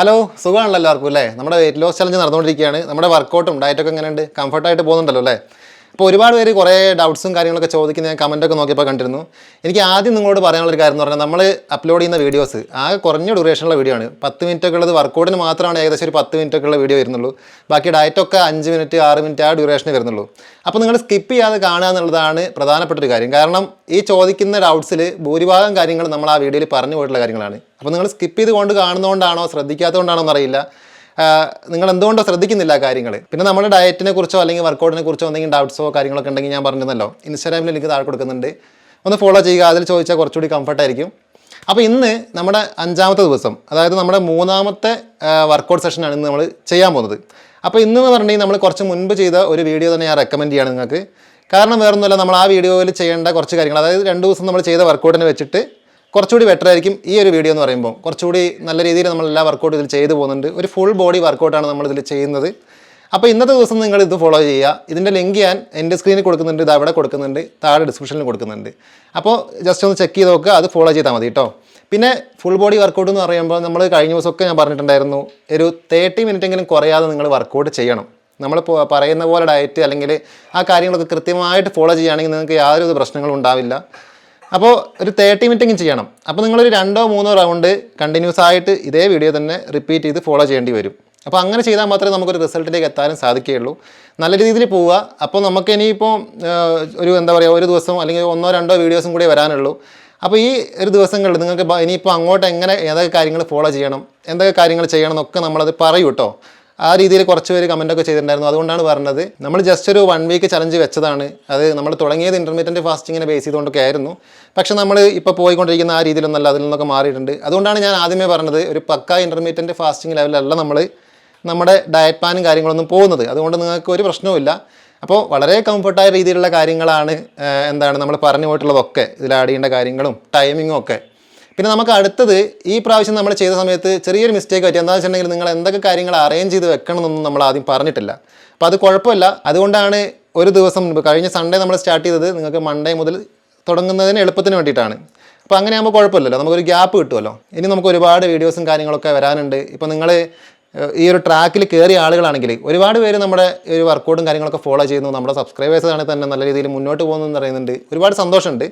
Hello സുഖമാണല്ലോ എല്ലാവർക്കും അല്ലേ? നമ്മുടെ വെയിറ്റ് ലോസ് ചലഞ്ച് നടന്നുകൊണ്ടിരിക്കുകയാണ്. നമ്മുടെ വർക്കൗട്ടും ഡയറ്റൊക്കെ എങ്ങനെയുണ്ട്? കംഫർട്ടായിട്ട് പോകുന്നുണ്ടല്ലോ അല്ലേ? അപ്പോൾ ഒരുപാട് പേര് കുറേ ഡൗട്ട്സും കാര്യങ്ങളൊക്കെ ചോദിക്കുന്ന ഞാൻ കമൻറ്റൊക്കെ നോക്കിയപ്പോൾ കണ്ടിരുന്നു. എനിക്ക് ആദ്യം നിങ്ങളോട് പറയാനുള്ളൊരു കാര്യം എന്ന് പറഞ്ഞാൽ നമ്മൾ അപ്ലോഡ് ചെയ്യുന്ന വീഡിയോസ് ആകെ കുറഞ്ഞ ഡ്യൂറേഷനുള്ള വീഡിയോ ആണ്. 10 മിനിറ്റൊക്കെ ഉള്ളത് വർക്കൗട്ടിന് മാത്രമാണ് ഏകദേശം ഒരു 10 മിനിറ്റൊക്കെ ഉള്ള വീഡിയോ വരുന്നുള്ളൂ. ബാക്കി ഡയറ്റൊക്കെ 5 മിനിറ്റ് 6 മിനിറ്റ് ആ ഡ്യൂറേഷന് വരുന്നുള്ളൂ. അപ്പോൾ നിങ്ങൾ സ്കിപ്പ് ചെയ്യാതെ കാണുക എന്നുള്ളതാണ് പ്രധാനപ്പെട്ട ഒരു കാര്യം. കാരണം ഈ ചോദിക്കുന്ന ഡൗട്ട്സിൽ ഭൂരിഭാഗം കാര്യങ്ങൾ നമ്മൾ ആ വീഡിയോയിൽ പറഞ്ഞു പോയിട്ടുള്ള കാര്യങ്ങളാണ്. അപ്പോൾ നിങ്ങൾ സ്കിപ്പ് ചെയ്ത് കൊണ്ട് കാണുന്നതുകൊണ്ടാണോ ശ്രദ്ധിക്കാത്തതുകൊണ്ടാണോ എന്നറിയില്ല, നിങ്ങൾ എന്തുകൊണ്ടോ ശ്രദ്ധിക്കുന്നില്ല കാര്യങ്ങൾ. പിന്നെ നമ്മുടെ ഡയറ്റിനെ കുറിച്ചോ അല്ലെങ്കിൽ വർക്കൗട്ടിനെ കുറിച്ചോ എന്തെങ്കിലും ഡൗട്ട്സോ കാര്യങ്ങളൊക്കെ ഉണ്ടെങ്കിൽ ഞാൻ പറഞ്ഞല്ലോ, ഇൻസ്റ്റാഗ്രാമിൽ എനിക്ക് താഴെ കൊടുക്കുന്നുണ്ട്, ഒന്ന് ഫോളോ ചെയ്യുക. അതിൽ ചോദിച്ചാൽ കുറച്ചുകൂടി കംഫർട്ടായിരിക്കും. അപ്പോൾ ഇന്ന് നമ്മുടെ 5ാമത്തെ ദിവസം, അതായത് നമ്മുടെ 3ാമത്തെ വർക്കൗട്ട് സെഷനാണ് ഇന്ന് നമ്മൾ ചെയ്യാൻ പോകുന്നത്. അപ്പോൾ ഇന്നെന്ന് പറഞ്ഞിട്ടുണ്ടെങ്കിൽ നമ്മൾ കുറച്ച് മുൻപ് ചെയ്ത ഒരു വീഡിയോ തന്നെ ഞാൻ റെക്കമെൻഡ് ചെയ്യാണ് നിങ്ങൾക്ക്. കാരണം വേറൊന്നുമല്ല, നമ്മൾ ആ വീഡിയോയിൽ ചെയ്യേണ്ട കുറച്ച് കാര്യങ്ങൾ, അതായത് 2 ദിവസം നമ്മൾ ചെയ്ത വർക്കൗട്ടിനെ വെച്ചിട്ട് കുറച്ചുകൂടി ബെറ്റർ ആയിരിക്കും ഈ ഒരു വീഡിയോ എന്ന് പറയുമ്പോൾ. കുറച്ചുകൂടി നല്ല രീതിയിൽ നമ്മൾ എല്ലാ വർക്കൗട്ടും ഇതിൽ ചെയ്തു പോകുന്നുണ്ട്. ഒരു ഫുൾ ബോഡി വർക്കൗട്ടാണ് നമ്മളിതിൽ ചെയ്യുന്നത്. അപ്പോൾ ഇന്നത്തെ ദിവസം നിങ്ങൾ ഇത് ഫോളോ ചെയ്യുക. ഇതിൻ്റെ ലിങ്ക് ഞാൻ എൻ്റെ സ്ക്രീനിൽ കൊടുക്കുന്നുണ്ട്, ഇത് അവിടെ കൊടുക്കുന്നുണ്ട്, താഴെ ഡിസ്ക്രിപ്ഷനിൽ കൊടുക്കുന്നുണ്ട്. അപ്പോൾ ജസ്റ്റ് ഒന്ന് ചെക്ക് ചെയ്ത് നോക്കുക, അത് ഫോളോ ചെയ്താൽ മതി കേട്ടോ. പിന്നെ ഫുൾ ബോഡി വർക്കൗട്ട് എന്ന് പറയുമ്പോൾ നമ്മൾ കഴിഞ്ഞ ദിവസമൊക്കെ ഞാൻ പറഞ്ഞിട്ടുണ്ടായിരുന്നു, ഒരു 30 മിനിറ്റെങ്കിലും കുറയാതെ നിങ്ങൾ വർക്കൗട്ട് ചെയ്യണം. നമ്മൾ പറയുന്ന പോലെ ഡയറ്റ് അല്ലെങ്കിൽ ആ കാര്യങ്ങളൊക്കെ കൃത്യമായിട്ട് ഫോളോ ചെയ്യുകയാണെങ്കിൽ നിങ്ങൾക്ക് യാതൊരു പ്രശ്നങ്ങളും ഉണ്ടാവില്ല. അപ്പോൾ ഒരു 30 മിനിറ്റെങ്കിലും ചെയ്യണം. അപ്പോൾ നിങ്ങളൊരു 2-3 റൗണ്ട് കണ്ടിന്യൂസ് ആയിട്ട് ഇതേ വീഡിയോ തന്നെ റിപ്പീറ്റ് ചെയ്ത് ഫോളോ ചെയ്യേണ്ടി വരും. അപ്പോൾ അങ്ങനെ ചെയ്താൽ മാത്രമേ നമുക്കൊരു റിസൾട്ടിലേക്ക് എത്താനും സാധിക്കുകയുള്ളൂ. നല്ല രീതിയിൽ പോവുക. അപ്പോൾ നമുക്ക് ഇനിയിപ്പോൾ ഒരു എന്താ പറയുക, ഒരു ദിവസം അല്ലെങ്കിൽ 1-2 വീഡിയോസും കൂടി വരാനുള്ളൂ. അപ്പോൾ ഈ ഒരു ദിവസങ്ങളിൽ നിങ്ങൾക്ക് ഇനിയിപ്പോൾ അങ്ങോട്ട് എങ്ങനെ ഏതൊക്കെ കാര്യങ്ങൾ ഫോളോ ചെയ്യണം, എന്തൊക്കെ കാര്യങ്ങൾ ചെയ്യണം എന്നൊക്കെ നമ്മളത് പറയൂ കേട്ടോ. ആ രീതിയിൽ കുറച്ച് പേര് കമൻറ്റൊക്കെ ചെയ്തിട്ടുണ്ടായിരുന്നു. അതുകൊണ്ടാണ് പറഞ്ഞത്, നമ്മൾ ജസ്റ്റ് ഒരു 1 വീക്ക് ചലഞ്ച് വെച്ചതാണ്. അത് നമ്മൾ തുടങ്ങിയത് ഇൻ്റർമീഡിയറ്റ് ഫാസ്റ്റിങ്ങിനെ ബേസ് ചെയ്തുകൊണ്ടൊക്കെ ആയിരുന്നു. പക്ഷേ നമ്മൾ ഇപ്പോൾ പോയിക്കൊണ്ടിരിക്കുന്ന ആ രീതിയിലൊന്നല്ല, അതിൽ നിന്നൊക്കെ മാറിയിട്ടുണ്ട്. അതുകൊണ്ടാണ് ഞാൻ ആദ്യമേ പറഞ്ഞത്, ഒരു പക്ക ഇൻ്റർമീഡിയറ്റ് ഫാസ്റ്റിംഗ് ലെവലല്ല നമ്മൾ നമ്മുടെ ഡയറ്റ് പ്ലാനും കാര്യങ്ങളൊന്നും പോകുന്നത്. അതുകൊണ്ട് നിങ്ങൾക്ക് ഒരു പ്രശ്നവുമില്ല. അപ്പോൾ വളരെ കംഫർട്ടായ രീതിയിലുള്ള കാര്യങ്ങളാണ് നമ്മൾ പറഞ്ഞു പോയിട്ടുള്ളതൊക്കെ, ഇതിൽ ആഡ് ചെയ്യേണ്ട കാര്യങ്ങളും ടൈമിങ്ങും ഒക്കെ. പിന്നെ നമുക്ക് അടുത്തത്, ഈ പ്രാവശ്യം നമ്മൾ ചെയ്ത സമയത്ത് ചെറിയൊരു മിസ്റ്റേക്ക് പറ്റി. എന്താണെന്ന് വെച്ചിട്ടുണ്ടെങ്കിൽ നിങ്ങൾ എന്തൊക്കെ കാര്യങ്ങൾ അറേഞ്ച് ചെയ്ത് വെക്കണമെന്നൊന്നും നമ്മൾ ആദ്യം പറഞ്ഞിട്ടില്ല. അപ്പോൾ അത് കുഴപ്പമില്ല. അതുകൊണ്ടാണ് ഒരു ദിവസം മുൻപ്, കഴിഞ്ഞ സൺഡേ നമ്മൾ സ്റ്റാർട്ട് ചെയ്തത് നിങ്ങൾക്ക് മൺഡേ മുതൽ തുടങ്ങുന്നതിന് എളുപ്പത്തിന് വേണ്ടിയിട്ടാണ്. അപ്പോൾ അങ്ങനെ ആകുമ്പോൾ കുഴപ്പമില്ലല്ലോ, നമുക്കൊരു ഗ്യാപ്പ് കിട്ടുമല്ലോ. ഇനി നമുക്ക് ഒരുപാട് വീഡിയോസും കാര്യങ്ങളൊക്കെ വരാനുണ്ട്. ഇപ്പോൾ നിങ്ങൾ ഈ ഒരു ട്രാക്കിൽ കയറിയ ആളുകളാണെങ്കിൽ ഒരുപാട് പേര് നമ്മുടെ ഒരു വർക്കൗട്ടും കാര്യങ്ങളൊക്കെ ഫോളോ ചെയ്യുന്നു. നമ്മുടെ സബ്സ്ക്രൈബേഴ്സ് ആണെങ്കിൽ തന്നെ നല്ല രീതിയിൽ മുന്നോട്ട് പോകുന്നു എന്ന് പറയുന്നുണ്ട്. ഒരുപാട് സന്തോഷമുണ്ട്.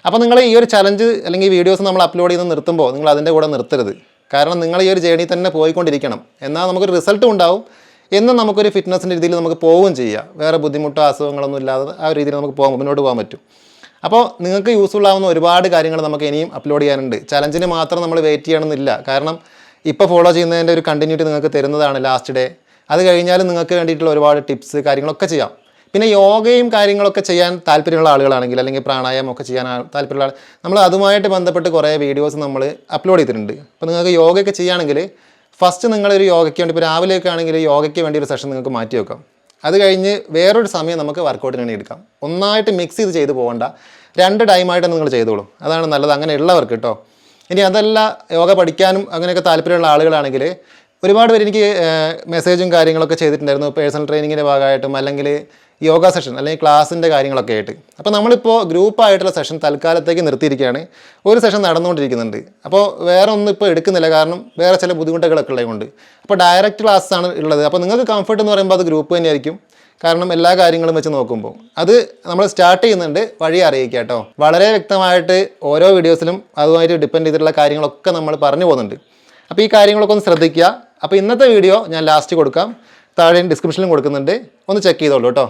അപ്പോൾ നിങ്ങൾ ഈ ഒരു ചലഞ്ച് അല്ലെങ്കിൽ വീഡിയോസ് നമ്മൾ അപ്ലോഡ് ചെയ്ത് നിർത്തുമ്പോൾ നിങ്ങൾ അതിൻ്റെ കൂടെ നിർത്തരുത്. കാരണം നിങ്ങൾ ഈ ഒരു ജേണി തന്നെ പോയിക്കൊണ്ടിരിക്കണം. എന്നാൽ നമുക്കൊരു റിസൾട്ടും ഉണ്ടാവും, എന്നും നമുക്കൊരു ഫിറ്റ്നസിൻ്റെ രീതിയിൽ നമുക്ക് പോവുകയും ചെയ്യാം. വേറെ ബുദ്ധിമുട്ടോ അസുഖങ്ങളൊന്നും ഇല്ലാതെ ആ ഒരു രീതിയിൽ നമുക്ക് മുന്നോട്ട് പോകാൻ പറ്റും. അപ്പോൾ നിങ്ങൾക്ക് യൂസ്ഫുൾ ആവുന്ന ഒരുപാട് കാര്യങ്ങൾ നമുക്ക് ഇനിയും അപ്ലോഡ് ചെയ്യാനുണ്ട്. ചലഞ്ചിന് മാത്രം നമ്മൾ വെയിറ്റ് ചെയ്യണമെന്നില്ല. കാരണം ഇപ്പോൾ ഫോളോ ചെയ്യുന്നതിൻ്റെ ഒരു കണ്ടിന്യൂറ്റി നിങ്ങൾക്ക് തരുന്നതാണ് ലാസ്റ്റ് ഡേ. അത് കഴിഞ്ഞാലും നിങ്ങൾക്ക് വേണ്ടിയിട്ടുള്ള ഒരുപാട് ടിപ്സ് കാര്യങ്ങളൊക്കെ ചെയ്യാം. പിന്നെ യോഗയും കാര്യങ്ങളൊക്കെ ചെയ്യാൻ താല്പര്യമുള്ള ആളുകളാണെങ്കിൽ, അല്ലെങ്കിൽ പ്രാണായാമം ഒക്കെ ചെയ്യാൻ താല്പര്യമുള്ള നമ്മൾ അതുമായിട്ട് ബന്ധപ്പെട്ട് കുറേ വീഡിയോസ് നമ്മൾ അപ്ലോഡ് ചെയ്തിട്ടുണ്ട്. അപ്പോൾ നിങ്ങൾക്ക് യോഗയൊക്കെ ചെയ്യുകയാണെങ്കിൽ ഫസ്റ്റ് നിങ്ങളൊരു യോഗയ്ക്ക് വേണ്ടി, ഇപ്പോൾ രാവിലെയൊക്കെ ആണെങ്കിൽ യോഗയ്ക്ക് വേണ്ടി ഒരു സെഷൻ നിങ്ങൾക്ക് മാറ്റി വെക്കാം. അത് കഴിഞ്ഞ് വേറൊരു സമയം നമുക്ക് വർക്കൗട്ടിന് വേണ്ടി എടുക്കാം. ഒന്നായിട്ട് മിക്സ് ചെയ്ത് പോകണ്ട, 2 ടൈമായിട്ട് നിങ്ങൾ ചെയ്തോളൂ. അതാണ് നല്ലത് അങ്ങനെ ഉള്ളവർക്ക് കേട്ടോ. ഇനി അതല്ല, യോഗ പഠിക്കാനും അങ്ങനെയൊക്കെ താല്പര്യമുള്ള ആളുകളാണെങ്കിൽ ഒരുപാട് പേര് എനിക്ക് മെസ്സേജും കാര്യങ്ങളൊക്കെ ചെയ്തിട്ടുണ്ടായിരുന്നു, പേഴ്സണൽ ട്രെയിനിങ്ങിൻ്റെ ഭാഗമായിട്ടും അല്ലെങ്കിൽ യോഗ സെഷൻ അല്ലെങ്കിൽ ക്ലാസ്സിൻ്റെ കാര്യങ്ങളൊക്കെ ആയിട്ട്. അപ്പോൾ നമ്മളിപ്പോൾ ഗ്രൂപ്പായിട്ടുള്ള സെഷൻ തൽക്കാലത്തേക്ക് നിർത്തിയിരിക്കുകയാണ്. ഒരു സെഷൻ നടന്നുകൊണ്ടിരിക്കുന്നുണ്ട്. അപ്പോൾ വേറെ ഒന്നും ഇപ്പോൾ എടുക്കുന്നില്ല, കാരണം വേറെ ചില ബുദ്ധിമുട്ടുകളൊക്കെ ഉള്ളതുകൊണ്ട്. അപ്പോൾ ഡയറക്റ്റ് ക്ലാസ്സാണ് ഉള്ളത്. അപ്പോൾ നിങ്ങൾക്ക് കംഫർട്ട് എന്ന് പറയുമ്പോൾ അത് ഗ്രൂപ്പ് തന്നെയായിരിക്കും. കാരണം എല്ലാ കാര്യങ്ങളും വെച്ച് നോക്കുമ്പോൾ അത് നമ്മൾ സ്റ്റാർട്ട് ചെയ്യുന്നുണ്ട്, വഴി അറിയിക്കുക കേട്ടോ. വളരെ വ്യക്തമായിട്ട് ഓരോ വീഡിയോസിലും അതുമായിട്ട് ഡിപ്പെൻഡ് ചെയ്തിട്ടുള്ള കാര്യങ്ങളൊക്കെ നമ്മൾ പറഞ്ഞു പോകുന്നുണ്ട്. അപ്പോൾ ഈ കാര്യങ്ങളൊക്കെ ഒന്ന് ശ്രദ്ധിക്കുക. അപ്പോൾ ഇന്നത്തെ വീഡിയോ ഞാൻ ലാസ്റ്റ് കൊടുക്കാം, താഴെ ഡിസ്ക്രിപ്ഷനിലും കൊടുക്കുന്നുണ്ട്, ഒന്ന് ചെക്ക് ചെയ്തോളൂ കേട്ടോ.